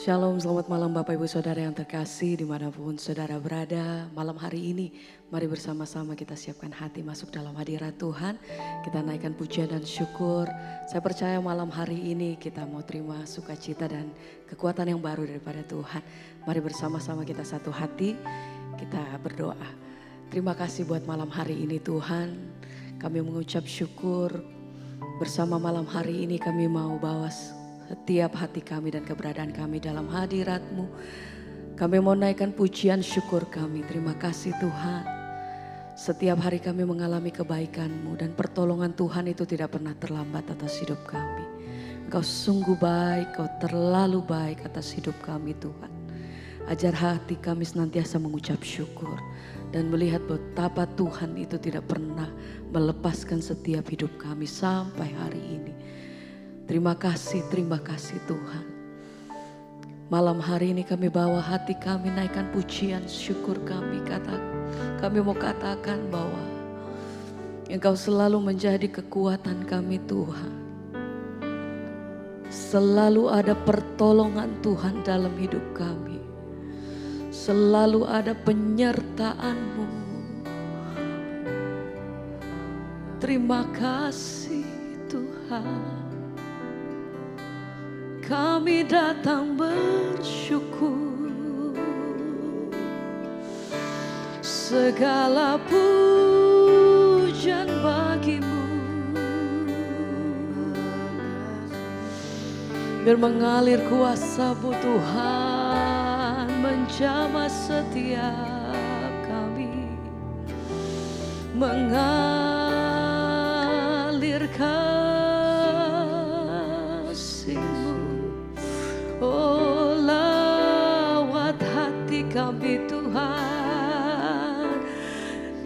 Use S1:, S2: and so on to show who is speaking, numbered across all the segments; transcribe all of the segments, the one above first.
S1: Shalom, selamat malam Bapak Ibu Saudara yang terkasih dimanapun saudara berada. Malam hari ini mari bersama-sama kita siapkan hati masuk dalam hadirat Tuhan. Kita naikkan pujian dan syukur. Saya percaya malam hari ini kita mau terima sukacita dan kekuatan yang baru daripada Tuhan. Mari bersama-sama kita satu hati, kita berdoa. Terima kasih buat malam hari ini Tuhan. Kami mengucap syukur bersama malam hari ini kami mau bawa setiap hati kami dan keberadaan kami dalam hadirat-Mu. Kami mau naikkan pujian syukur kami. Terima kasih Tuhan. Setiap hari kami mengalami kebaikan-Mu dan pertolongan Tuhan itu tidak pernah terlambat atas hidup kami. Engkau sungguh baik, Kau terlalu baik atas hidup kami Tuhan. Ajar hati kami senantiasa mengucap syukur dan melihat betapa Tuhan itu tidak pernah melepaskan setiap hidup kami sampai hari ini. Terima kasih Tuhan. Malam hari ini kami bawa hati kami, naikkan pujian syukur kami. Kami mau katakan bahwa Engkau selalu menjadi kekuatan kami Tuhan. Selalu ada pertolongan Tuhan dalam hidup kami. Selalu ada penyertaan-Mu. Terima kasih Tuhan. Kami datang bersyukur, segala pujian bagi-Mu. Biar mengalir kuasa-Mu Tuhan, menjamah setiap kami, mengalir kasih-Mu. Oh, lawat hati kami Tuhan,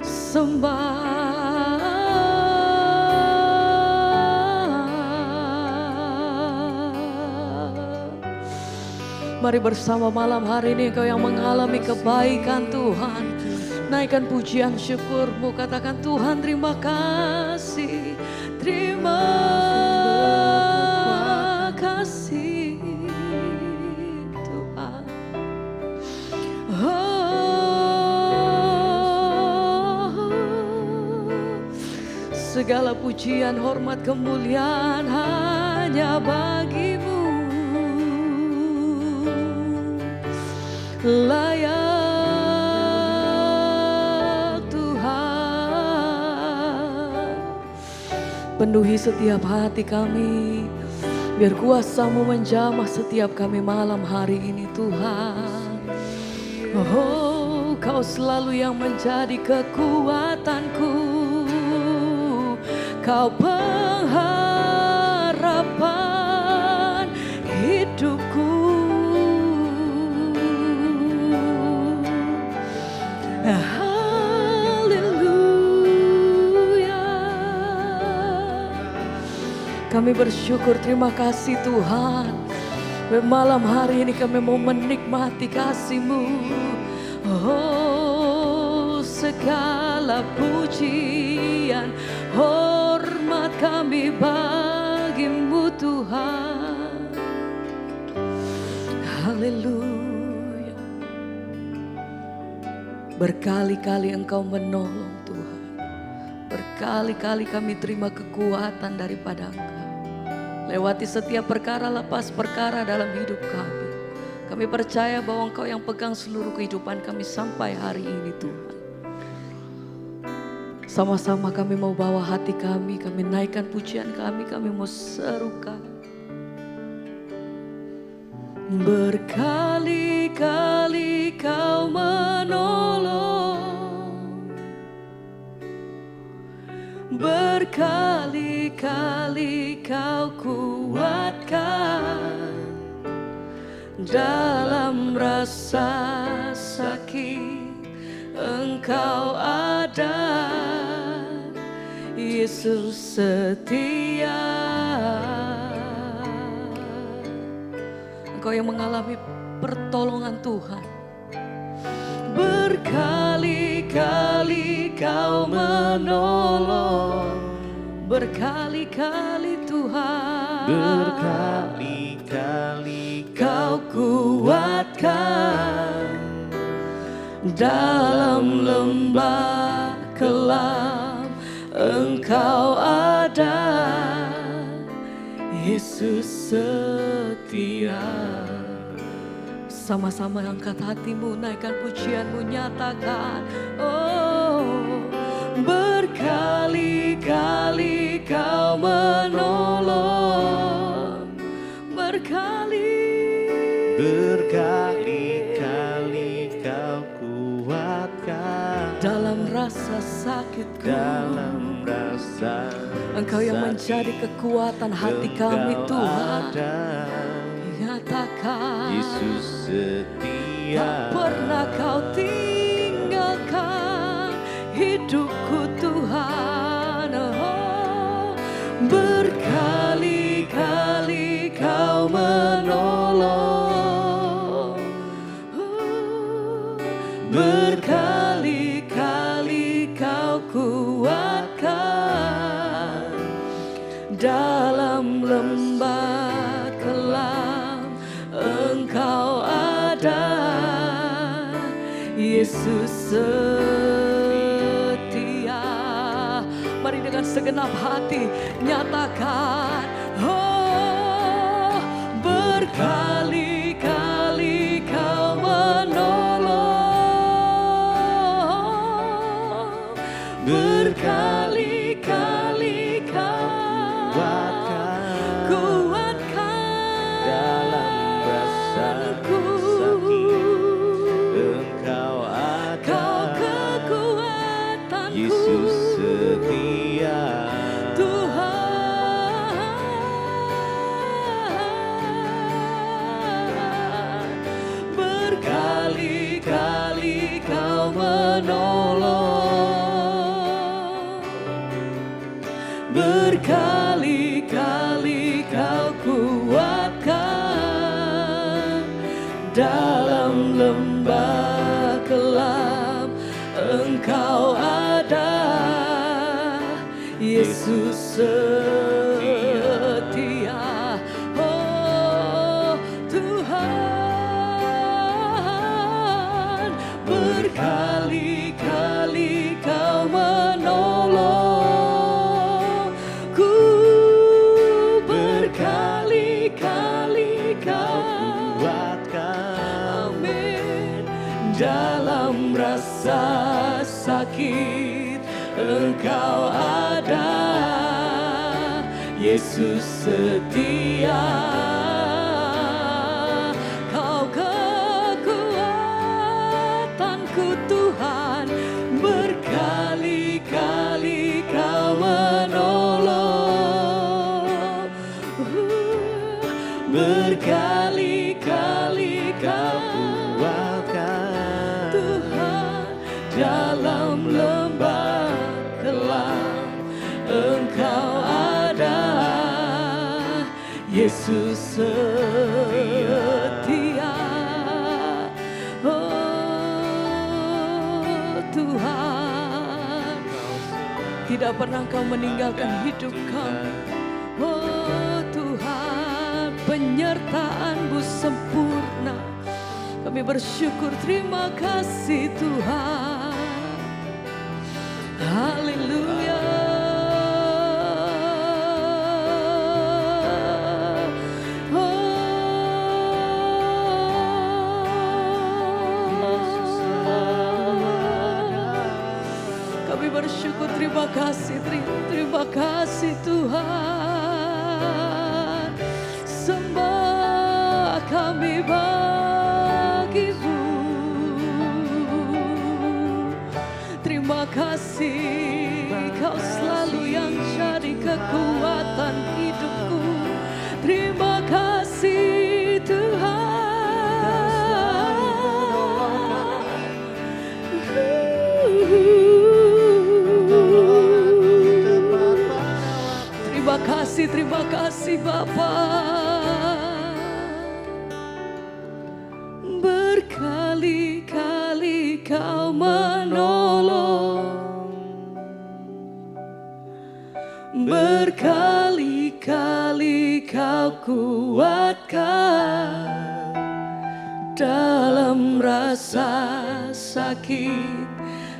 S1: sembah. Mari bersama malam hari ini Kau yang mengalami kebaikan Tuhan, naikkan pujian syukur-Mu, katakan Tuhan terima kasih, terima kasih. Segala pujian, hormat, kemuliaan hanya bagi-Mu. Layak Tuhan. Penuhi setiap hati kami. Biar kuasa-Mu menjamah setiap kami malam hari ini Tuhan. Oh, Kau selalu yang menjadi kekuatanku. Kau pengharapan hidupku. Haleluya. Kami bersyukur, terima kasih Tuhan. Malam hari ini kami mau menikmati kasih-Mu. Oh, segala pujian, hormat kami bagi-Mu Tuhan. Haleluya. Berkali-kali Engkau menolong Tuhan. Berkali-kali kami terima kekuatan daripada Engkau. Lewati setiap perkara, lepas perkara dalam hidup kami. Kami percaya bahwa Engkau yang pegang seluruh kehidupan kami sampai hari ini Tuhan. Sama-sama kami mau bawa hati kami naikkan pujian kami mau serukan. Berkali-kali Kau menolong, berkali-kali Kau kuatkan. Dalam rasa sakit Engkau ada, Yesus setia. Engkau yang mengalami pertolongan Tuhan. Berkali-kali Kau menolong, berkali-kali Tuhan.
S2: Berkali-kali Kau
S1: kuatkan. Dalam lembah kelam Engkau ada, Yesus setia. Sama-sama angkat hatimu, naikkan pujianmu, nyatakan, oh, berkali-kali Kau menolong, berkali-kali Kau kuatkan. Dalam rasa sakitku, dalam rasa Engkau yang menjadi kekuatan hati kami Tuhan. Nyatakan, Yesus setia. Tak pernah Kau tinggalkan hidupku Tuhan. Oh, berkali-kali Kau menolong, berkali-kali Kau kuatkan. Dalam lembah kelam Engkau ada, Yesus setia. Mari dengan segenap hati nyatakan, oh, berkali-kali Kau menolong, berkali-kali Kau kuatkan. Dalam rasa sakit Engkau ada, Kau kekuatanku. Yesus setia. Tuhan, berkali-kali Kau menolong, berkali-kali Kau kuatkan. Dalam lembah kelam Engkau ada, Yesus setia. Oh Tuhan, berkali-kali Kau menolong ku, berkali-kali Kau kuatkan. Amin. Dalam rasa sakit Engkau ada, Yesus setia. Kau kekuatanku Tuhan, berkali-kali Kau menolong, berkali-kali Kau kuatkan. Tuhan, dalam lembah kelam Engkau ada, Yesus setia. Oh Tuhan, tidak pernah Kau meninggalkan hidup kami. Oh Tuhan, penyertaan-Mu sempurna. Kami bersyukur, terima kasih Tuhan. Haleluya. Kami bersyukur, terima kasih Tuhan. Sembah kami bagi-Mu. Terima kasih, Kau selalu yang jadi kekuatan hidupku. Terima kasih Tuhan. Terima kasih Bapa. Berkali-kali Kau menolong, berkali-kali Kau kuatkan. dalam rasa sakit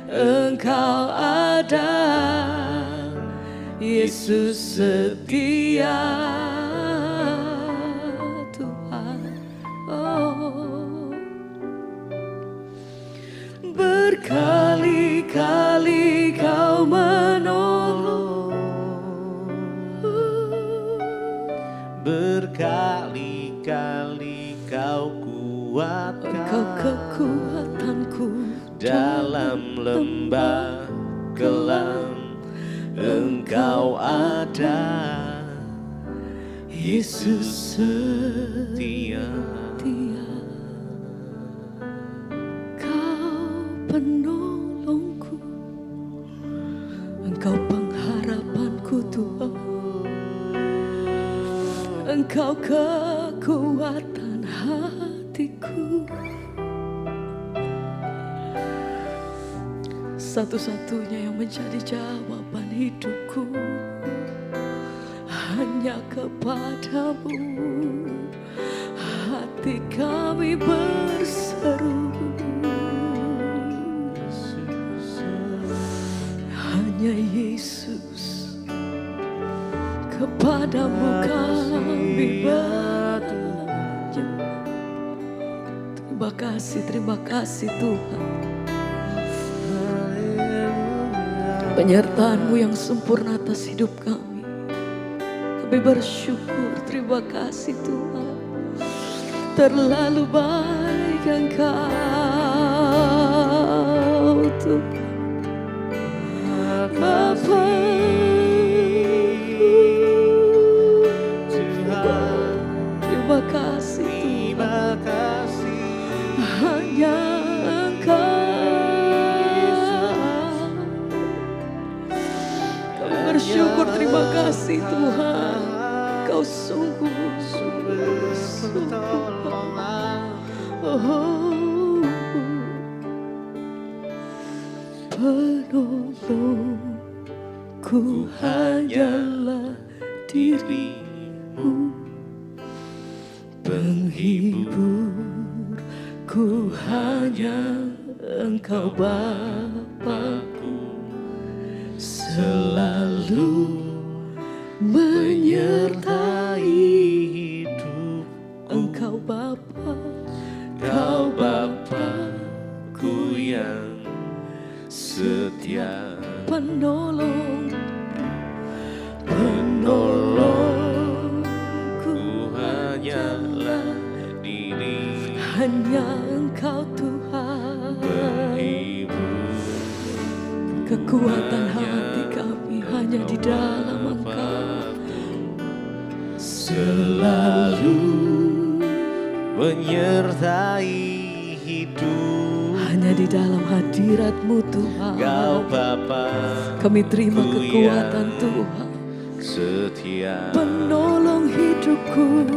S1: Engkau ada, Yesus setia Tuhan. Oh, berkali-kali Kau menolong,
S2: berkali-kali Kau kuatkan,
S1: Engkau kekuatanku
S2: dalam lembah kelam Engkau ada,
S1: Yesus
S2: setia.
S1: Kau penolongku, Engkau pengharapanku Tuhan, Engkau kekuatan hatiku. Satu-satunya yang menjadi jawaban hidupku hanya kepadamu. Hati kami berseru, hanya Yesus, kepadamu kami bertanya. Terima kasih Tuhan. Penyertaan-Mu yang sempurna atas hidup kami. Kami bersyukur, terima kasih Tuhan. Terlalu baik Engkau Tuhan. Bapa, terima kasih Tuhan. Hanya bersyukur, terima kasih Tuhan. Kau sungguh penolongku hanyalah diri-Mu, penghiburku hanya Engkau Bapa-Ku, selalu menyertai hidup. Engkau Bapa, Kau
S2: Bapa-Ku yang setia, penolongku hanyalah diri,
S1: hanya Engkau Tuhan. Kekuatan hati kami hanya di dalam Engkau,
S2: selalu menyertai hidup.
S1: Hanya di dalam hadirat-Mu Tuhan,
S2: Kau Bapa,
S1: kami terima kekuatan Tuhan.
S2: Setia,
S1: penolong hidupku,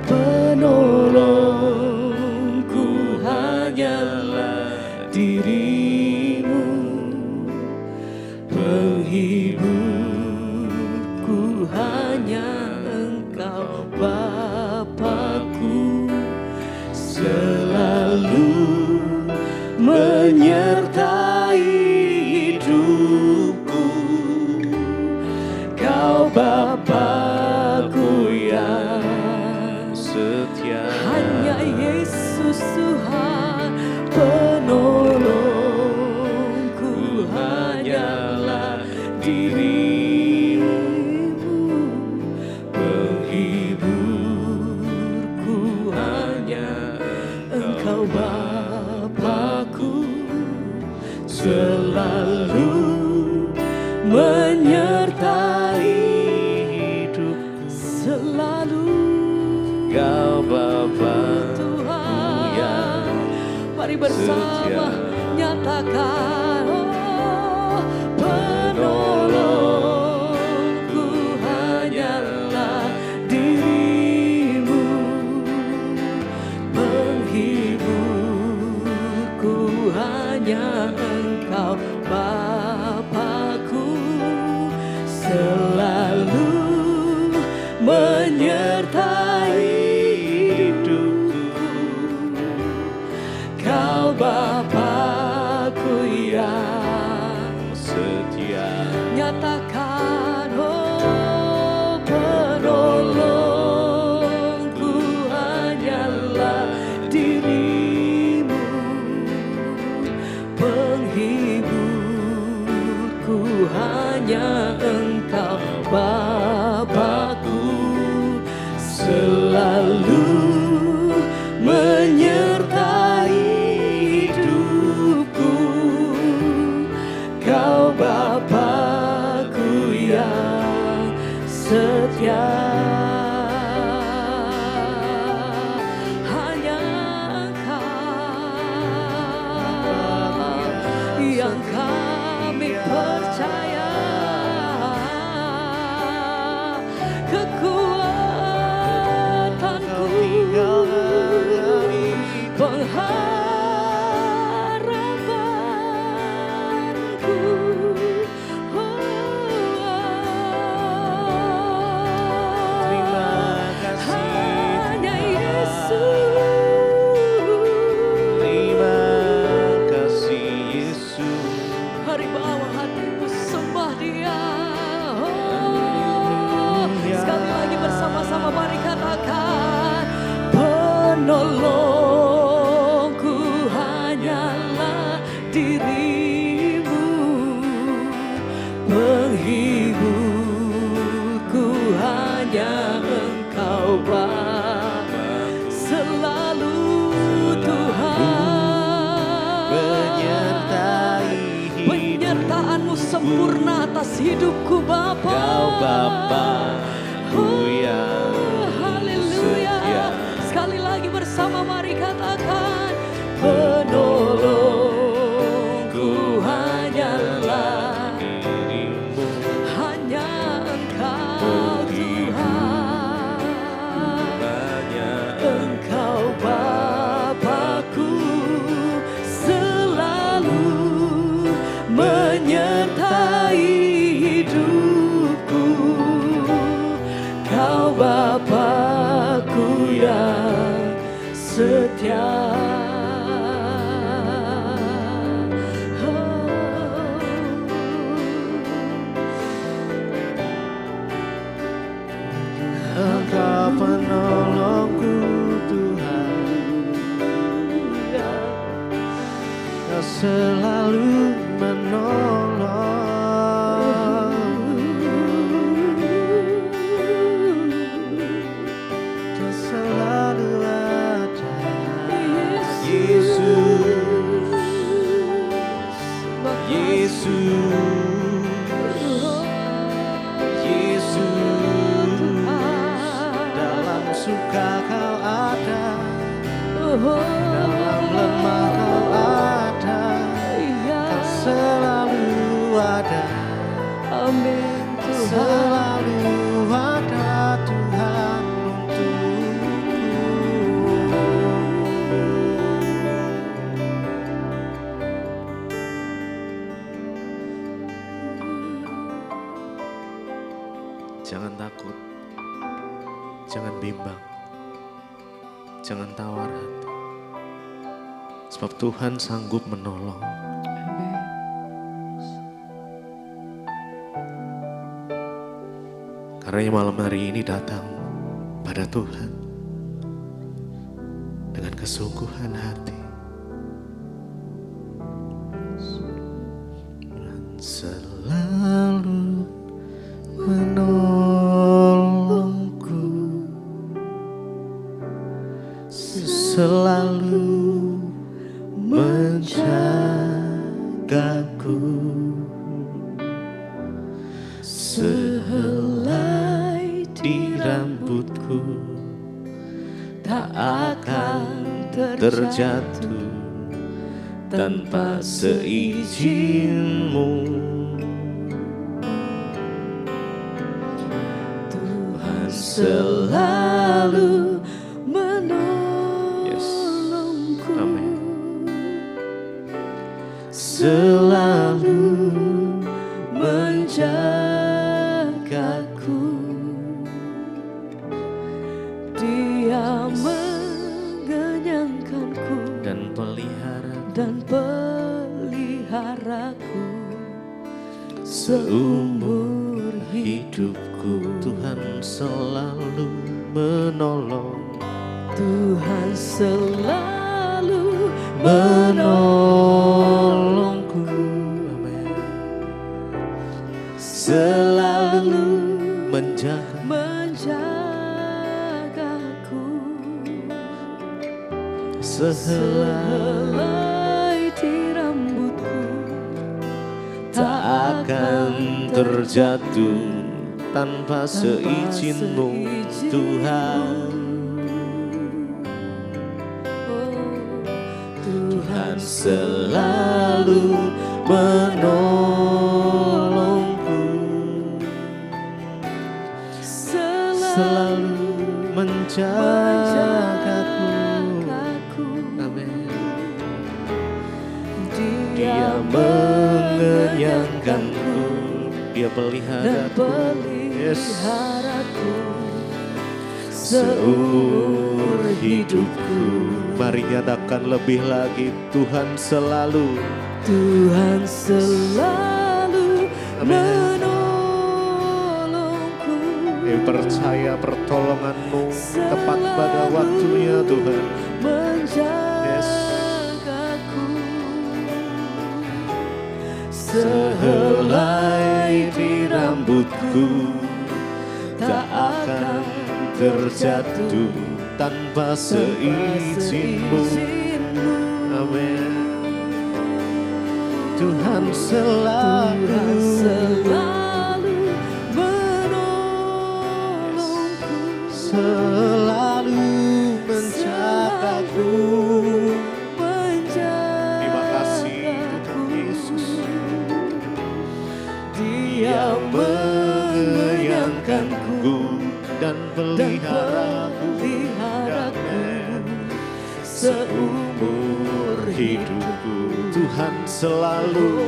S1: penolongku hanyalah diri-Mu, penghiburku hanya Engkau Bapa-Ku, selalu menyertai hidupku. Kau Bapa-Ku yang
S2: setia,
S1: hanya Yesus Tuhan, penolongku hanyalah diri-Mu, penghiburku hanya Engkau Bapa-Ku, selalu menyertai hidupku. Selalu
S2: Kau Bapa
S1: Tuhan, mari bersama nyatakan, oh, penolongku hanyalah diri-Mu, penghiburku hanya Engkau Bapa-Ku, selalu menyertai hidupku. yang
S2: setia.
S1: nyatakan, oh penolongku hanyalah dirimu, penghiburku hanya Engkau Bapakku, selalu menyertai hidupku. Kau Bapakku yang setia, hanya Engkau yang kami percaya, kekuatanku, pengharapanku.
S2: Terima kasih
S1: Hanya
S2: Tuhan.
S1: Yesus.
S2: Terima kasih Yesus.
S1: Mari bawa hatimu sembah Dia. Oh, sekali lagi bersama-sama mari katakan, penolongku hanyalah dirimu, penghiburku hanya Engkau Bapa, selalu Tuhan
S2: Menyertai
S1: penyertaan-Mu sempurna atas hidupku Bapa.
S2: Kau Bapakku yang
S1: Haleluya.
S2: setia.
S1: Sekali lagi bersama mari katakan, penolongku hanyalah
S2: Dirimu
S1: hanya Engkau Tuhan,
S2: hanya
S1: Engkau Bapakku, selalu menyertai hidupku. Kau Bapakku yang setia.
S2: Engkau penolongku Tuhan, Kau selalu menolong, Kau selalu ada. Yesus, Yesus, Yesus, dalam suka Kau ada, dalam lemah Kau ada, Kau selalu ada,
S1: Amin Tuhan.
S2: selalu ada Tuhan untukku. Jangan takut, jangan bimbang, jangan tawar hati, sebab Tuhan sanggup menolong.
S1: Amin.
S2: Karena malam hari ini datang pada Tuhan dengan kesungguhan hati. Dan selalu menolongku, selalu menjagaku, sehelai di rambutku tak akan terjatuh tanpa seizin-Mu.
S1: Tuhan selalu menolongku.
S2: Amin. Selalu
S1: menjagaku. Dia mengenyangkanku
S2: dan pelihara
S1: dan pelihara memeliharaku seumur hidupku.
S2: Tuhan selalu menolong,
S1: Tuhan selalu
S2: menolongku. Amin. Selalu menjagaku sehelai
S1: di rambutku
S2: tak akan terjatuh tanpa seizin-Mu, Tuhan. Tuhan selalu menolongku, selalu menjagaku. Amin. Dia mengenyangkanku, Dia peliharaku, yes, seumur hidupku. Mari nyatakan lebih lagi, Tuhan selalu
S1: menolongku.
S2: Percaya pertolongan-Mu tepat pada waktunya, Tuhan. Yes. Sehelai di rambutku tak akan terjatuh tanpa seizin-Mu. Amin. Tuhan selalu menolongku, selalu menjagaku. Terima kasih Tuhan Yesus. Dia mengenyangkanku dan peliharaku seumur hidupku. Tuhan selalu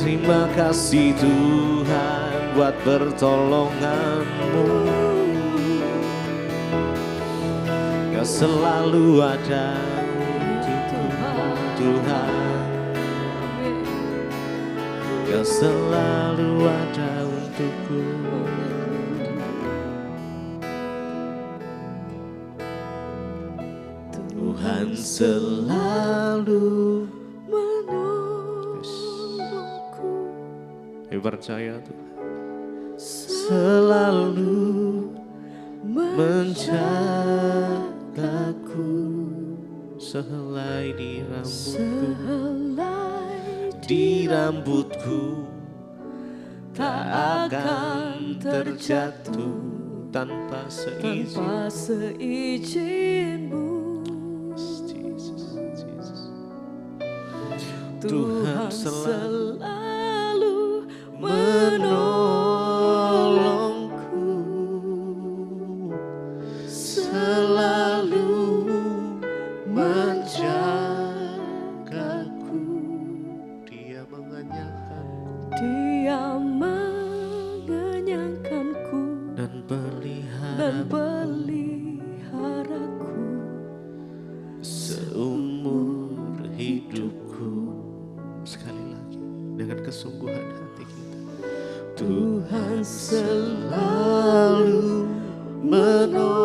S2: terima kasih Tuhan buat pertolongan-Mu. Kau selalu ada untukku, Tuhan. Kau selalu ada untukku. Tuhan selalu menolongku. Percaya Tuhan selalu menjagaku, sehelai di rambutku tak akan terjatuh tanpa seizin-Mu. Tuhan selalu menolongku, selalu menjagaku. Dia mengenyangkanku dan peliharaku seumur hidupku. Sekali lagi dengan kesungguhan hati kita. Tuhan selalu menolongku,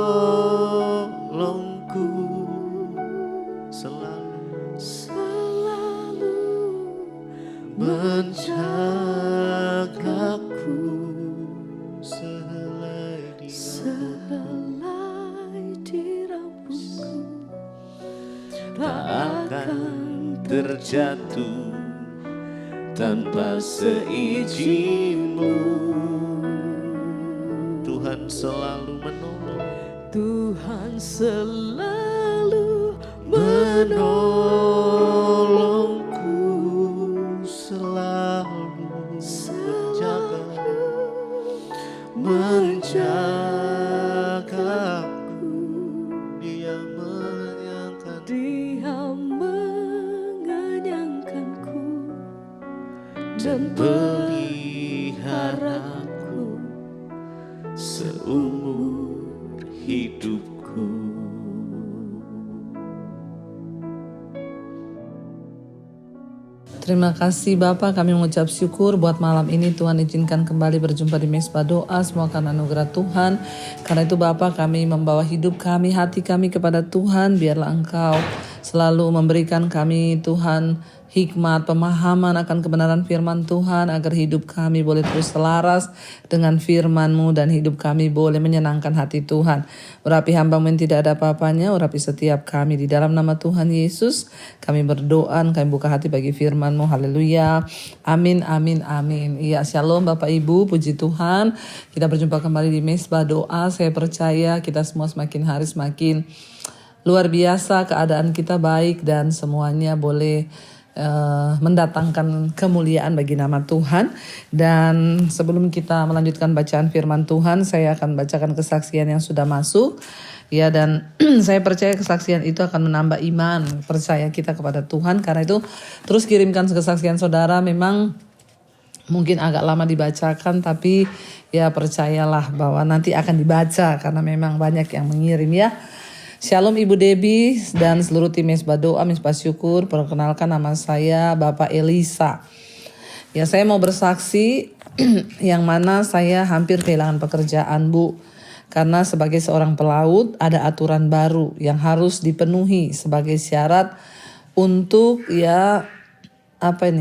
S2: selalu menjagaku, sehelai di rambutku tak akan terjatuh tanpa seizin-Mu. Tuhan selalu menolong, Tuhan selalu menolongku, selalu menjagaku. Dia mengenyangkanku
S1: dan peliharaku
S2: seumur hidupku.
S3: Terima kasih Bapak, kami mengucap syukur buat malam ini. Tuhan izinkan kembali berjumpa di Mezbah Doa, semua karena anugerah Tuhan. Karena itu Bapak, kami membawa hidup kami, hati kami kepada Tuhan. Biarlah Engkau selalu memberikan kami Tuhan hikmat, pemahaman akan kebenaran firman Tuhan, agar hidup kami boleh terus selaras dengan firman-Mu dan hidup kami boleh menyenangkan hati Tuhan. Urapi hamba-Mu yang tidak ada apa-apanya, urapi setiap kami di dalam nama Tuhan Yesus. Kami berdoa, kami buka hati bagi firman-Mu. Haleluya. Amin, amin, amin. Iya, shalom Bapak Ibu, puji Tuhan. Kita berjumpa kembali di Mezbah Doa. Saya percaya kita semua semakin hari semakin luar biasa, keadaan kita baik dan semuanya boleh mendatangkan kemuliaan bagi nama Tuhan. Dan sebelum kita melanjutkan bacaan firman Tuhan, saya akan bacakan kesaksian yang sudah masuk. Ya, dan saya percaya kesaksian itu akan menambah iman percaya kita kepada Tuhan. Karena itu terus kirimkan kesaksian saudara. Memang mungkin agak lama dibacakan, tapi ya percayalah bahwa nanti akan dibaca karena memang banyak yang mengirim ya. Shalom Ibu Debbie dan seluruh tim Mezbah Doa, Mezbah Syukur. Perkenalkan, nama saya Bapak Elisa. Ya, saya mau bersaksi yang mana saya hampir kehilangan pekerjaan, Bu. Karena sebagai seorang pelaut ada aturan baru yang harus dipenuhi sebagai syarat untuk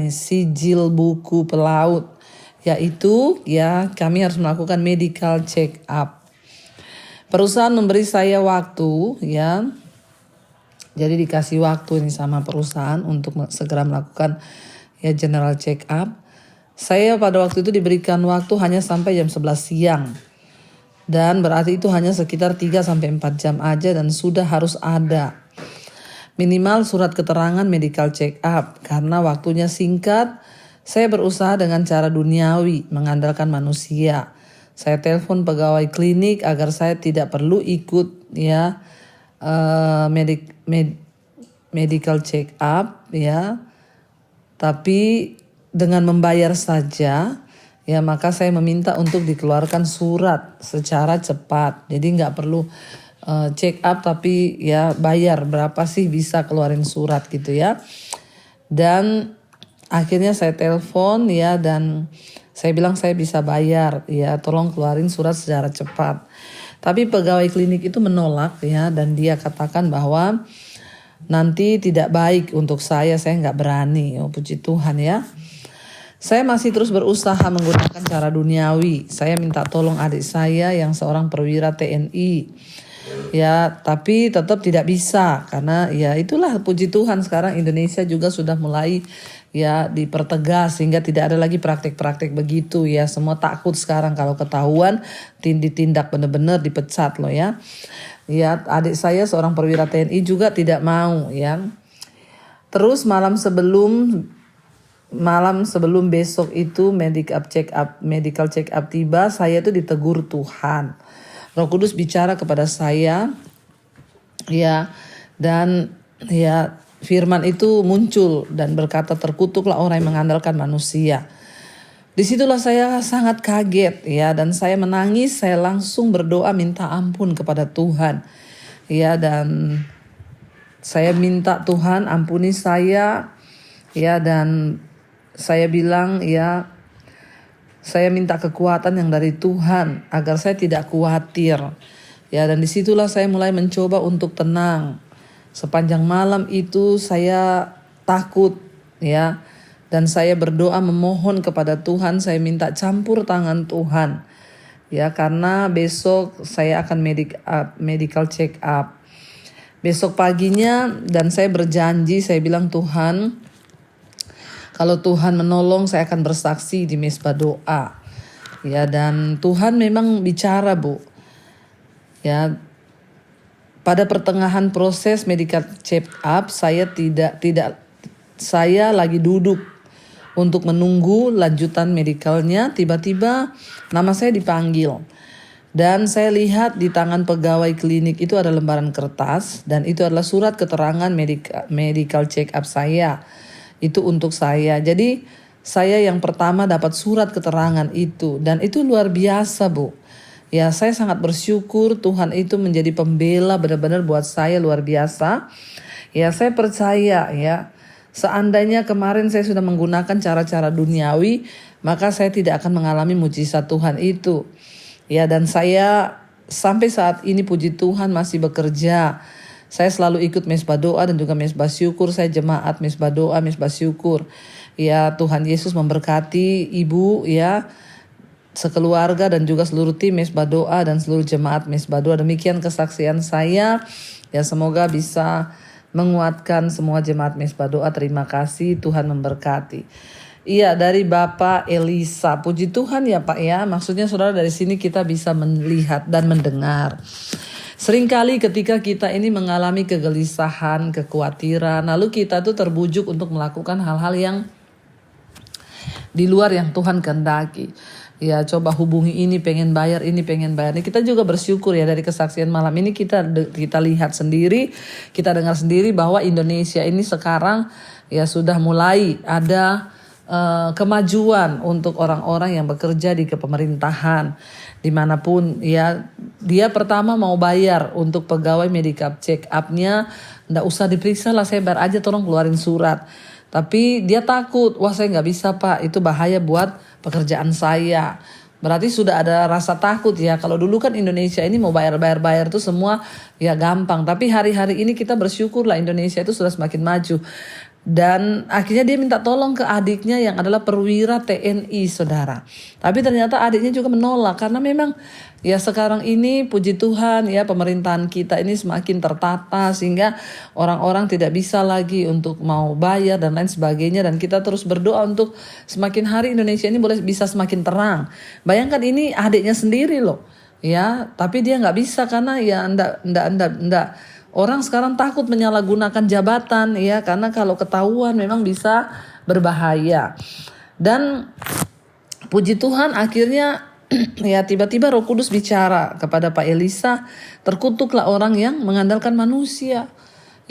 S3: sijil buku pelaut. Yaitu kami harus melakukan medical check up. Perusahaan memberi saya waktu jadi dikasih waktu ini sama perusahaan untuk segera melakukan general check up. Saya pada waktu itu diberikan waktu hanya sampai jam 11 siang. Dan berarti itu hanya sekitar 3-4 jam aja dan sudah harus ada minimal surat keterangan medical check up. Karena waktunya singkat, saya berusaha dengan cara duniawi mengandalkan manusia. Saya telepon pegawai klinik agar saya tidak perlu ikut medical check up tapi dengan membayar saja maka saya meminta untuk dikeluarkan surat secara cepat. Jadi nggak perlu check up tapi bayar berapa sih bisa keluarin surat gitu ya. Dan akhirnya saya telepon dan saya bilang saya bisa bayar tolong keluarin surat secara cepat. Tapi pegawai klinik itu menolak dan dia katakan bahwa nanti tidak baik untuk saya nggak berani. Oh, puji Tuhan ya. Saya masih terus berusaha menggunakan cara duniawi. Saya minta tolong adik saya yang seorang perwira TNI. Tapi tetap tidak bisa karena itulah puji Tuhan sekarang Indonesia juga sudah mulai dipertegas sehingga tidak ada lagi praktik-praktik begitu semua takut sekarang kalau ketahuan ditindak benar-benar dipecat loh ya. Adik saya seorang perwira TNI juga tidak mau Terus malam sebelum besok itu medical check up tiba, saya itu ditegur Tuhan. Roh Kudus bicara kepada saya dan firman itu muncul dan berkata, terkutuklah orang yang mengandalkan manusia. Disitulah saya sangat kaget dan saya menangis. Saya langsung berdoa minta ampun kepada Tuhan dan saya minta Tuhan ampuni saya dan saya bilang saya minta kekuatan yang dari Tuhan agar saya tidak khawatir dan disitulah saya mulai mencoba untuk tenang. Sepanjang malam itu saya takut dan saya berdoa memohon kepada Tuhan, saya minta campur tangan Tuhan karena besok saya akan medical check up besok paginya. Dan saya berjanji, saya bilang Tuhan, kalau Tuhan menolong saya akan bersaksi di Mezbah Doa dan Tuhan memang bicara, Bu pada pertengahan proses medical check up saya saya lagi duduk untuk menunggu lanjutan medikalnya. Tiba-tiba nama saya dipanggil dan saya lihat di tangan pegawai klinik itu ada lembaran kertas dan itu adalah surat keterangan medical check up saya. Itu untuk saya. Jadi saya yang pertama dapat surat keterangan itu. Dan itu luar biasa, Bu. Ya, saya sangat bersyukur Tuhan itu menjadi pembela benar-benar buat saya luar biasa. Ya, saya percaya ya, seandainya kemarin saya sudah menggunakan cara-cara duniawi, maka saya tidak akan mengalami mujizat Tuhan itu. Ya, dan saya sampai saat ini puji Tuhan masih bekerja. Saya selalu ikut mesbah doa dan juga mesbah syukur. Saya jemaat mesbah doa, mesbah syukur. Ya, Tuhan Yesus memberkati Ibu ya, sekeluarga dan juga seluruh tim mesbah doa dan seluruh jemaat mesbah doa. Demikian kesaksian saya. Ya, semoga bisa menguatkan semua jemaat mesbah doa. Terima kasih, Tuhan memberkati. Iya, dari Bapak Elisa. Puji Tuhan ya Pak ya. Maksudnya saudara, dari sini kita bisa melihat dan mendengar. Seringkali ketika kita ini mengalami kegelisahan, kekhawatiran, lalu kita tuh terbujuk untuk melakukan hal-hal yang di luar yang Tuhan kehendaki. Ya, coba hubungi ini, pengen bayar ini, pengen bayar ini. Kita juga bersyukur ya, dari kesaksian malam ini kita lihat sendiri, kita dengar sendiri bahwa Indonesia ini sekarang ya sudah mulai ada kemajuan untuk orang-orang yang bekerja di kepemerintahan dimanapun ya. Dia pertama mau bayar untuk pegawai medical check up-nya, nggak usah diperiksa lah, saya bayar aja, tolong keluarin surat. Tapi dia takut, wah saya nggak bisa Pak, itu bahaya buat pekerjaan saya. Berarti sudah ada rasa takut ya. Kalau dulu kan Indonesia ini mau bayar tuh semua ya gampang. Tapi hari-hari ini kita bersyukur lah, Indonesia itu sudah semakin maju. Dan akhirnya dia minta tolong ke adiknya yang adalah perwira TNI, saudara. Tapi ternyata adiknya juga menolak, karena memang ya sekarang ini puji Tuhan ya, pemerintahan kita ini semakin tertata sehingga orang-orang tidak bisa lagi untuk mau bayar dan lain sebagainya. Dan kita terus berdoa untuk semakin hari Indonesia ini bisa semakin terang. Bayangkan ini adiknya sendiri loh ya, tapi dia nggak bisa karena ya ndak. Orang sekarang takut menyalahgunakan jabatan ya, karena kalau ketahuan memang bisa berbahaya. Dan puji Tuhan akhirnya ya tiba-tiba Roh Kudus bicara kepada Pak Elisa, terkutuklah orang yang mengandalkan manusia.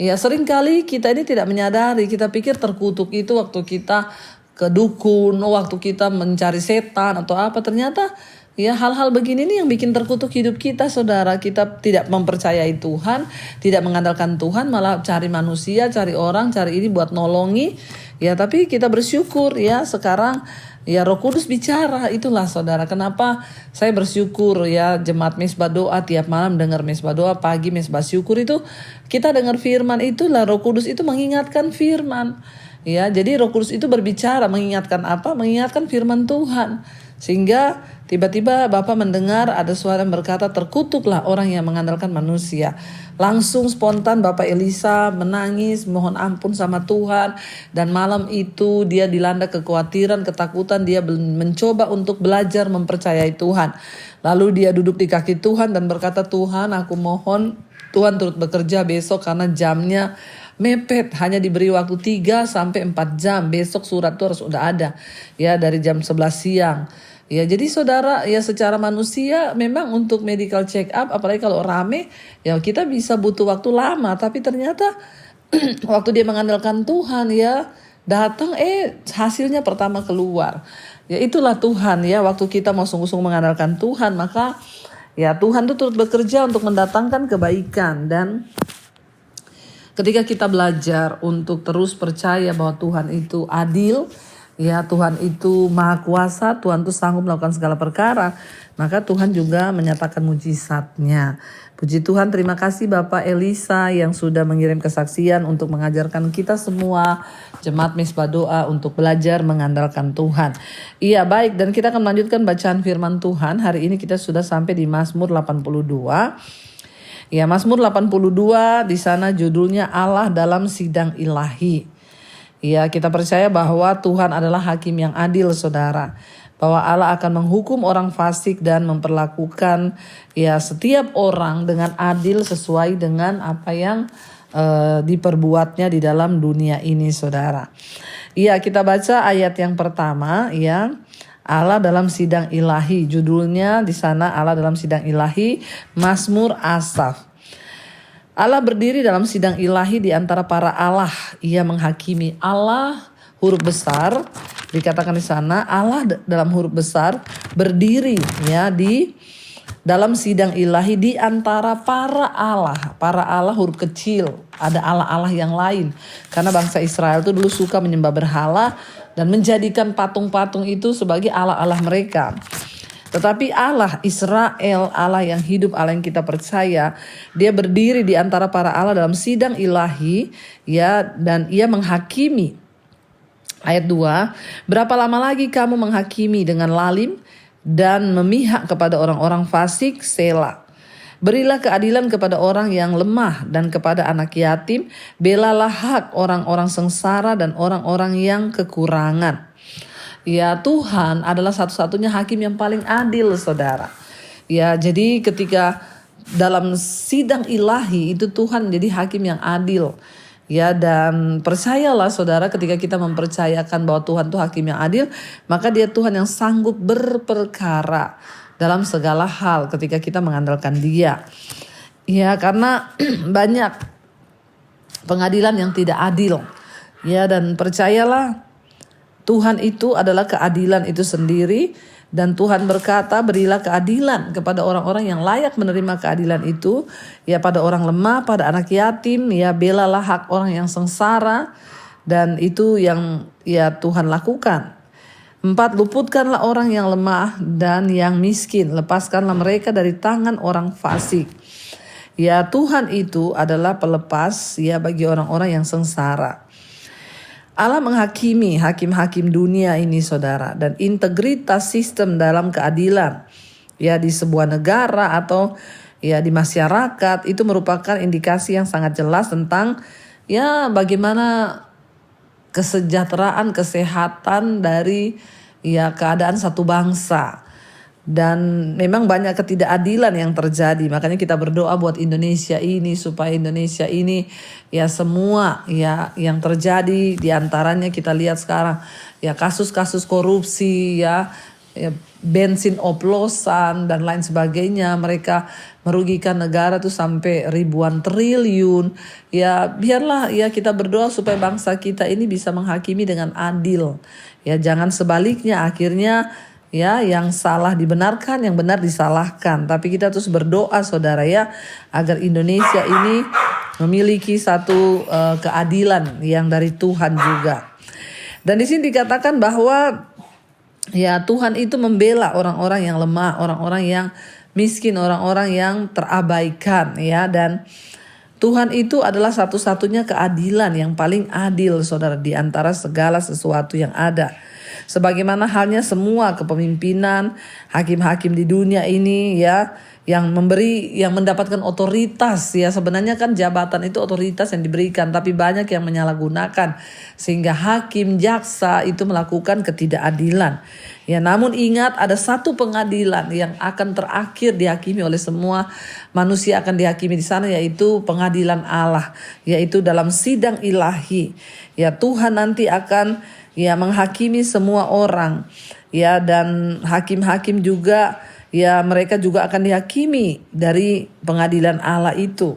S3: Ya, seringkali kita ini tidak menyadari, kita pikir terkutuk itu waktu kita ke dukun, waktu kita mencari setan atau apa. Ternyata ya hal-hal begini nih yang bikin terkutuk hidup kita, saudara. Kita tidak mempercayai Tuhan, tidak mengandalkan Tuhan, malah cari manusia, cari orang, cari ini buat nolongi. Ya, tapi kita bersyukur ya sekarang ya Roh Kudus bicara. Itulah saudara kenapa saya bersyukur ya, jemaat mesbah doa tiap malam dengar mesbah doa, pagi mesbah syukur itu kita dengar firman. Itulah Roh Kudus itu mengingatkan firman. Ya, jadi Roh Kudus itu berbicara, mengingatkan apa? Mengingatkan firman Tuhan. Sehingga tiba-tiba Bapak mendengar ada suara yang berkata, terkutuklah orang yang mengandalkan manusia. Langsung spontan Bapak Elisa menangis, mohon ampun sama Tuhan. Dan malam itu dia dilanda kekhawatiran, ketakutan. Dia mencoba untuk belajar mempercayai Tuhan. Lalu dia duduk di kaki Tuhan dan berkata, Tuhan aku mohon Tuhan turut bekerja besok karena jamnya mepet, hanya diberi waktu 3 sampai 4 jam. Besok surat itu harus udah ada ya, dari jam 11 siang. Ya, jadi saudara ya secara manusia memang untuk medical check up apalagi kalau rame ya kita bisa butuh waktu lama, tapi ternyata waktu dia mengandalkan Tuhan ya datang hasilnya pertama keluar. Ya itulah Tuhan ya, waktu kita mau sungguh-sungguh mengandalkan Tuhan maka ya Tuhan itu turut bekerja untuk mendatangkan kebaikan. Dan ketika kita belajar untuk terus percaya bahwa Tuhan itu adil, ya Tuhan itu maha kuasa, Tuhan itu sanggup melakukan segala perkara, maka Tuhan juga menyatakan mujizatnya. Puji Tuhan, terima kasih Bapak Elisa yang sudah mengirim kesaksian untuk mengajarkan kita semua jemaat mesbah doa untuk belajar mengandalkan Tuhan. Iya baik, dan kita akan melanjutkan bacaan firman Tuhan. Hari ini kita sudah sampai di Mazmur 82. Ya, Mazmur 82 di sana judulnya Allah dalam sidang ilahi. Ya, kita percaya bahwa Tuhan adalah hakim yang adil, saudara. Bahwa Allah akan menghukum orang fasik dan memperlakukan ya setiap orang dengan adil sesuai dengan apa yang diperbuatnya di dalam dunia ini, saudara. Iya, kita baca ayat yang pertama ya. Allah dalam sidang ilahi, judulnya di sana Allah dalam sidang ilahi, Mazmur Asaf. Allah berdiri dalam sidang ilahi di antara para Allah. Ia menghakimi. Allah huruf besar Dikatakan di sana Allah dalam huruf besar berdiri ya di dalam sidang ilahi di antara para Allah huruf kecil, ada Allah-Allah yang lain. Karena bangsa Israel itu dulu suka menyembah berhala dan menjadikan patung-patung itu sebagai Allah-Allah mereka. Tetapi Allah Israel, Allah yang hidup, Allah yang kita percaya, dia berdiri di antara para Allah dalam sidang ilahi ya, dan ia menghakimi. Ayat 2, berapa lama lagi kamu menghakimi dengan lalim dan memihak kepada orang-orang fasik? Sela. Berilah keadilan kepada orang yang lemah dan kepada anak yatim. Belalah hak orang-orang sengsara dan orang-orang yang kekurangan. Ya, Tuhan adalah satu-satunya hakim yang paling adil, saudara. Ya, jadi ketika dalam sidang ilahi itu Tuhan jadi hakim yang adil. Ya, dan percayalah saudara, ketika kita mempercayakan bahwa Tuhan itu hakim yang adil, maka dia Tuhan yang sanggup berperkara dalam segala hal ketika kita mengandalkan dia. Ya, karena banyak pengadilan yang tidak adil. Ya, dan percayalah Tuhan itu adalah keadilan itu sendiri. Dan Tuhan berkata, berilah keadilan kepada orang-orang yang layak menerima keadilan itu. Ya, pada orang lemah, pada anak yatim. Ya, belalah hak orang yang sengsara. Dan itu yang ya Tuhan lakukan. 4, luputkanlah orang yang lemah dan yang miskin. Lepaskanlah mereka dari tangan orang fasik. Ya, Tuhan itu adalah pelepas ya bagi orang-orang yang sengsara. Allah menghakimi hakim-hakim dunia ini, saudara, dan integritas sistem dalam keadilan ya di sebuah negara atau ya di masyarakat itu merupakan indikasi yang sangat jelas tentang ya bagaimana kesejahteraan, kesehatan dari ya keadaan satu bangsa. Dan memang banyak ketidakadilan yang terjadi. Makanya kita berdoa buat Indonesia ini, supaya Indonesia ini ya semua ya yang terjadi, diantaranya kita lihat sekarang ya kasus-kasus korupsi ya bensin oplosan dan lain sebagainya, mereka merugikan negara tuh sampai ribuan triliun. Ya biarlah ya kita berdoa supaya bangsa kita ini bisa menghakimi dengan adil. Ya jangan sebaliknya akhirnya ya yang salah dibenarkan, yang benar disalahkan. Tapi kita terus berdoa saudara ya agar Indonesia ini memiliki satu keadilan yang dari Tuhan juga. Dan di sini dikatakan bahwa ya Tuhan itu membela orang-orang yang lemah, orang-orang yang miskin, orang-orang yang terabaikan ya. Dan Tuhan itu adalah satu-satunya keadilan yang paling adil saudara di antara segala sesuatu yang ada. Sebagaimana halnya semua kepemimpinan hakim-hakim di dunia ini ya yang mendapatkan otoritas ya, sebenarnya kan jabatan itu otoritas yang diberikan, tapi banyak yang menyalahgunakan sehingga hakim jaksa itu melakukan ketidakadilan. Ya, namun ingat ada satu pengadilan yang akan terakhir dihakimi oleh semua manusia, akan dihakimi di sana, yaitu pengadilan Allah, yaitu dalam sidang ilahi. Ya, Tuhan nanti akan ya menghakimi semua orang. Ya, dan hakim-hakim juga ya mereka juga akan dihakimi dari pengadilan Allah itu.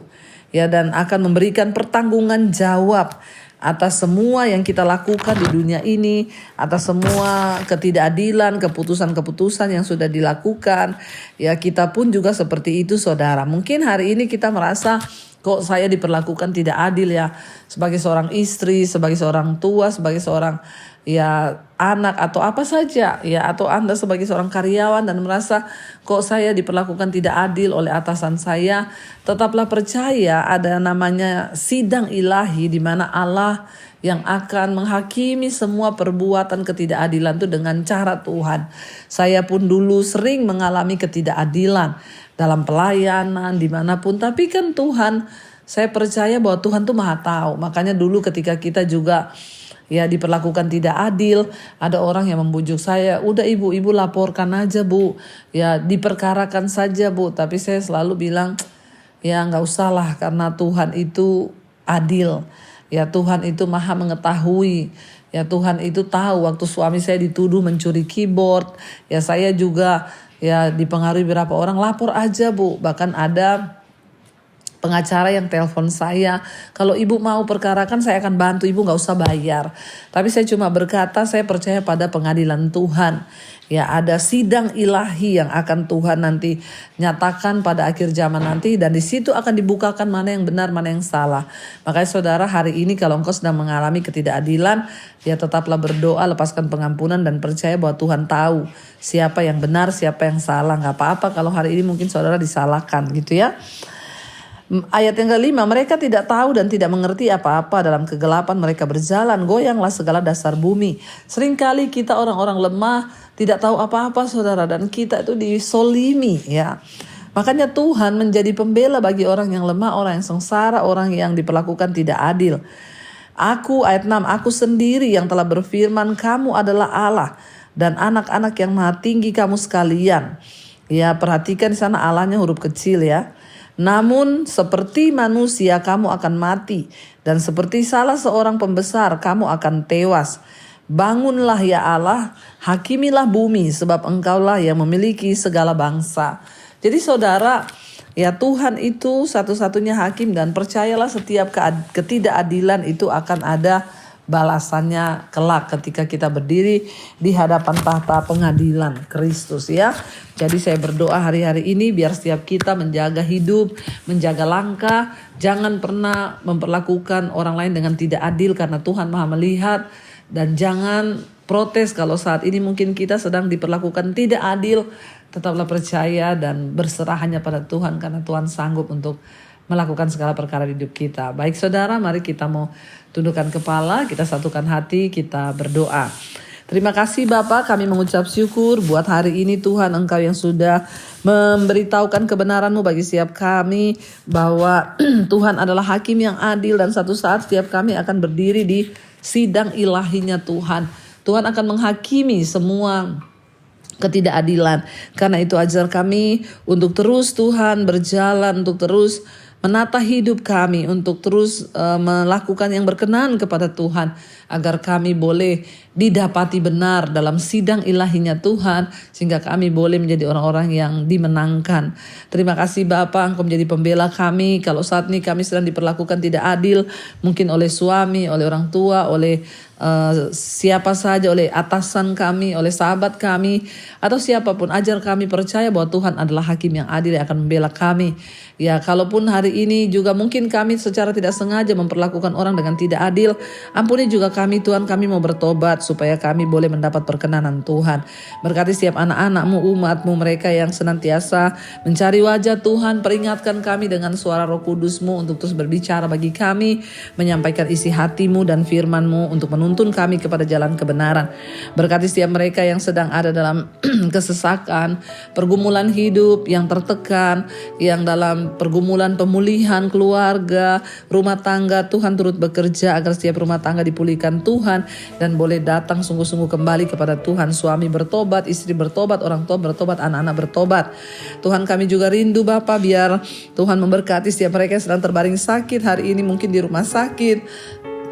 S3: Ya, dan akan memberikan pertanggungan jawab atas semua yang kita lakukan di dunia ini, atas semua ketidakadilan, keputusan-keputusan yang sudah dilakukan. Ya, kita pun juga seperti itu saudara. Mungkin hari ini kita merasa kok saya diperlakukan tidak adil ya, sebagai seorang istri, sebagai seorang tua, sebagai seorang ya anak atau apa saja ya, atau Anda sebagai seorang karyawan dan merasa kok saya diperlakukan tidak adil oleh atasan saya. Tetaplah percaya ada namanya sidang ilahi di mana Allah yang akan menghakimi semua perbuatan ketidakadilan itu dengan cara Tuhan. Saya pun dulu sering mengalami ketidakadilan dalam pelayanan dimanapun, tapi kan Tuhan, saya percaya bahwa Tuhan tuh maha tahu. Makanya dulu ketika kita juga ya diperlakukan tidak adil, ada orang yang membujuk saya, udah ibu laporkan aja bu, ya diperkarakan saja bu. Tapi saya selalu bilang ya gak usah lah, karena Tuhan itu adil. Ya Tuhan itu maha mengetahui. Ya Tuhan itu tahu waktu suami saya dituduh mencuri keyboard, ya saya juga ya dipengaruhi beberapa orang, lapor aja bu. Bahkan ada pengacara yang telepon saya, kalau ibu mau perkarakan saya akan bantu, ibu gak usah bayar. Tapi saya cuma berkata saya percaya pada pengadilan Tuhan. Ya, ada sidang ilahi yang akan Tuhan nanti nyatakan pada akhir zaman nanti, dan di situ akan dibukakan mana yang benar, mana yang salah. Makanya saudara, hari ini kalau engkau sedang mengalami ketidakadilan, ya tetaplah berdoa, lepaskan pengampunan dan percaya bahwa Tuhan tahu siapa yang benar, siapa yang salah. Gak apa-apa kalau hari ini mungkin saudara disalahkan gitu ya. Ayat yang kelima, mereka tidak tahu dan tidak mengerti apa-apa, dalam kegelapan mereka berjalan, goyanglah segala dasar bumi. Seringkali kita orang-orang lemah tidak tahu apa-apa saudara, dan kita itu disolimi ya. Makanya Tuhan menjadi pembela bagi orang yang lemah, orang yang sengsara, orang yang diperlakukan tidak adil. Ayat 6, aku sendiri yang telah berfirman, kamu adalah Allah dan anak-anak yang maha tinggi kamu sekalian. Ya, perhatikan di sana Allahnya huruf kecil ya. Namun seperti manusia kamu akan mati, dan seperti salah seorang pembesar kamu akan tewas. Bangunlah ya Allah, hakimilah bumi, sebab engkaulah yang memiliki segala bangsa. Jadi saudara, ya Tuhan itu satu-satunya hakim, dan percayalah setiap ketidakadilan itu akan ada balasannya kelak ketika kita berdiri di hadapan tahta pengadilan Kristus ya. Jadi saya berdoa hari-hari ini biar setiap kita menjaga hidup, menjaga langkah, jangan pernah memperlakukan orang lain dengan tidak adil karena Tuhan Maha melihat, dan jangan protes kalau saat ini mungkin kita sedang diperlakukan tidak adil. Tetaplah percaya dan berserah hanya pada Tuhan, karena Tuhan sanggup untuk melakukan segala perkara di hidup kita. Baik saudara, mari kita mau tundukkan kepala, kita satukan hati, kita berdoa. Terima kasih Bapa, kami mengucap syukur buat hari ini Tuhan, Engkau yang sudah memberitahukan kebenaran-Mu bagi setiap kami, bahwa Tuhan adalah hakim yang adil, dan satu saat setiap kami akan berdiri di sidang ilahinya Tuhan. Tuhan akan menghakimi semua ketidakadilan. Karena itu ajar kami untuk terus Tuhan berjalan, untuk terus menata hidup kami, untuk terus melakukan yang berkenan kepada Tuhan, agar kami boleh didapati benar dalam sidang ilahinya Tuhan, sehingga kami boleh menjadi orang-orang yang dimenangkan. Terima kasih Bapa, Engkau menjadi pembela kami. Kalau saat ini kami sedang diperlakukan tidak adil, mungkin oleh suami, oleh orang tua, oleh siapa saja, oleh atasan kami, oleh sahabat kami, atau siapapun, ajar kami percaya bahwa Tuhan adalah hakim yang adil yang akan membela kami. Ya, kalaupun hari ini juga mungkin kami secara tidak sengaja memperlakukan orang dengan tidak adil, ampuni juga kami Tuhan, kami mau bertobat supaya kami boleh mendapat perkenanan Tuhan. Berkati setiap anak-anak-Mu, umat-Mu, mereka yang senantiasa mencari wajah Tuhan, peringatkan kami dengan suara Roh Kudus-Mu untuk terus berbicara bagi kami, menyampaikan isi hati-Mu dan firman-Mu untuk menuntun kami kepada jalan kebenaran. Berkati setiap mereka yang sedang ada dalam kesesakan, pergumulan hidup, yang tertekan, yang dalam pergumulan pemulihan keluarga, rumah tangga, Tuhan turut bekerja agar setiap rumah tangga dipulihkan Tuhan, dan boleh datang sungguh-sungguh kembali kepada Tuhan. Suami bertobat, istri bertobat, orang tua bertobat, anak-anak bertobat. Tuhan, kami juga rindu Bapa, biar Tuhan memberkati setiap mereka yang sedang terbaring sakit hari ini, mungkin di rumah sakit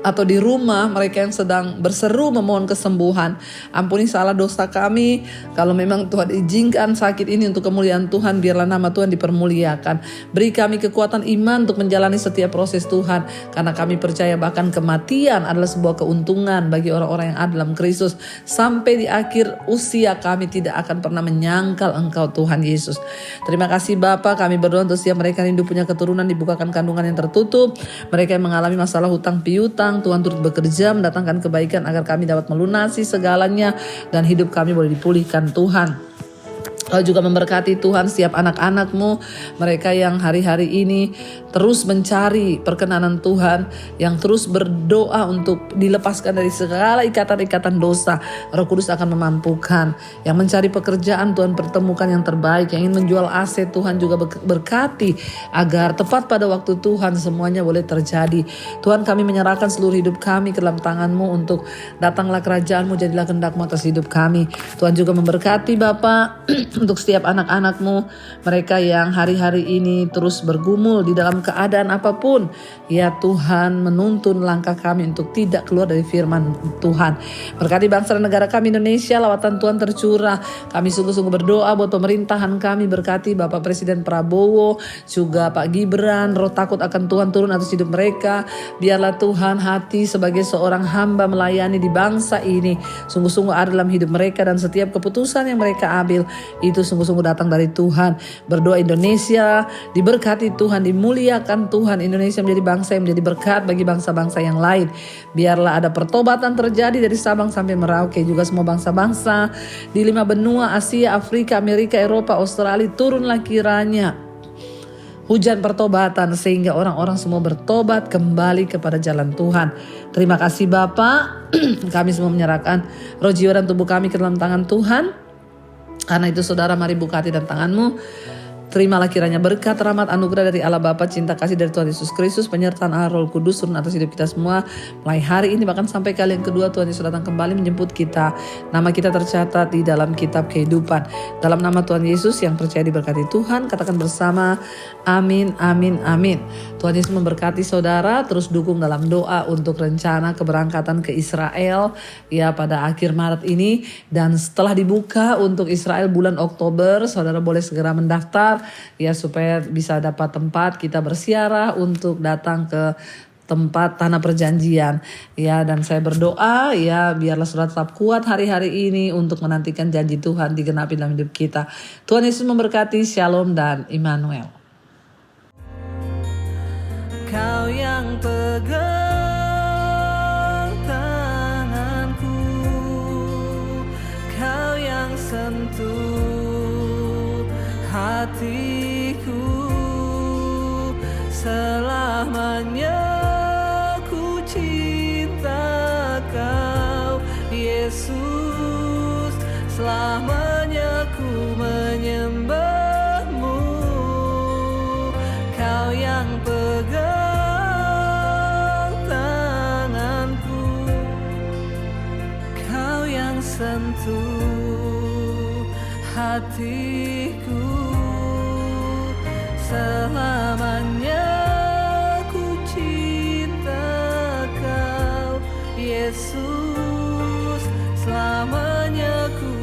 S3: atau di rumah, mereka yang sedang berseru memohon kesembuhan. Ampuni salah dosa kami. Kalau memang Tuhan izinkan sakit ini untuk kemuliaan Tuhan, biarlah nama Tuhan dipermuliakan. Beri kami kekuatan iman untuk menjalani setiap proses Tuhan, karena kami percaya bahkan kematian adalah sebuah keuntungan bagi orang-orang yang ada dalam Kristus. Sampai di akhir usia kami tidak akan pernah menyangkal Engkau Tuhan Yesus. Terima kasih Bapa, kami berdoa untuk setiap mereka yang hidup punya keturunan, dibukakan kandungan yang tertutup. Mereka yang mengalami masalah hutang piutang, Tuhan turut bekerja mendatangkan kebaikan agar kami dapat melunasi segalanya, dan hidup kami boleh dipulihkan Tuhan. Kau juga memberkati Tuhan setiap anak-anak-Mu, mereka yang hari-hari ini terus mencari perkenanan Tuhan, yang terus berdoa untuk dilepaskan dari segala ikatan-ikatan dosa. Roh Kudus akan memampukan. Yang mencari pekerjaan, Tuhan pertemukan yang terbaik. Yang ingin menjual aset, Tuhan juga berkati agar tepat pada waktu Tuhan semuanya boleh terjadi. Tuhan, kami menyerahkan seluruh hidup kami ke dalam tangan-Mu, untuk datanglah kerajaan-Mu, jadilah kehendak-Mu atas hidup kami. Tuhan juga memberkati Bapa untuk setiap anak-anak-Mu, mereka yang hari-hari ini terus bergumul di dalam keadaan apapun. Ya Tuhan, menuntun langkah kami untuk tidak keluar dari firman Tuhan. Berkati bangsa dan negara kami Indonesia, lawatan Tuhan tercurah. Kami sungguh-sungguh berdoa buat pemerintahan kami, berkati Bapak Presiden Prabowo, juga Pak Gibran, roh takut akan Tuhan turun atas hidup mereka. Biarlah Tuhan hati sebagai seorang hamba melayani di bangsa ini sungguh-sungguh ada dalam hidup mereka, dan setiap keputusan yang mereka ambil itu sungguh-sungguh datang dari Tuhan. Berdoa Indonesia diberkati Tuhan, dimuliakan Tuhan. Indonesia menjadi bangsa yang menjadi berkat bagi bangsa-bangsa yang lain. Biarlah ada pertobatan terjadi dari Sabang sampai Merauke, juga semua bangsa-bangsa di 5 benua Asia, Afrika, Amerika, Eropa, Australia. Turunlah kiranya hujan pertobatan sehingga orang-orang semua bertobat kembali kepada jalan Tuhan. Terima kasih Bapa. Kami semua menyerahkan roh, jiwa, dan tubuh kami ke dalam tangan Tuhan. Karena itu saudara, mari buka hati dan tanganmu. Terimalah kiranya berkat, rahmat, anugerah dari Allah Bapa, cinta kasih dari Tuhan Yesus Kristus, penyertaan Allah Roh Kudus turun atas hidup kita semua mulai hari ini bahkan sampai kali yang kedua Tuhan Yesus datang kembali menjemput kita. Nama kita tercatat di dalam kitab kehidupan. Dalam nama Tuhan Yesus yang percaya diberkati Tuhan, katakan bersama amin, amin, amin. Tuhan Yesus memberkati saudara. Terus dukung dalam doa untuk rencana keberangkatan ke Israel ya pada akhir Maret ini, dan setelah dibuka untuk Israel bulan Oktober, saudara boleh segera mendaftar ya supaya bisa dapat tempat kita bersiarah untuk datang ke tempat tanah perjanjian ya. Dan saya berdoa ya biarlah saudara tetap kuat hari-hari ini untuk menantikan janji Tuhan digenapi dalam hidup kita. Tuhan Yesus memberkati. Shalom dan Immanuel. Kau yang pegang tanganku, kau yang sentuh hatiku, selamanya ku cinta kau Yesus, selamanya ku menyembahmu. Kau yang pegang tanganku, kau yang sentuh hatiku, selamanya ku cinta kau Yesus, selamanya ku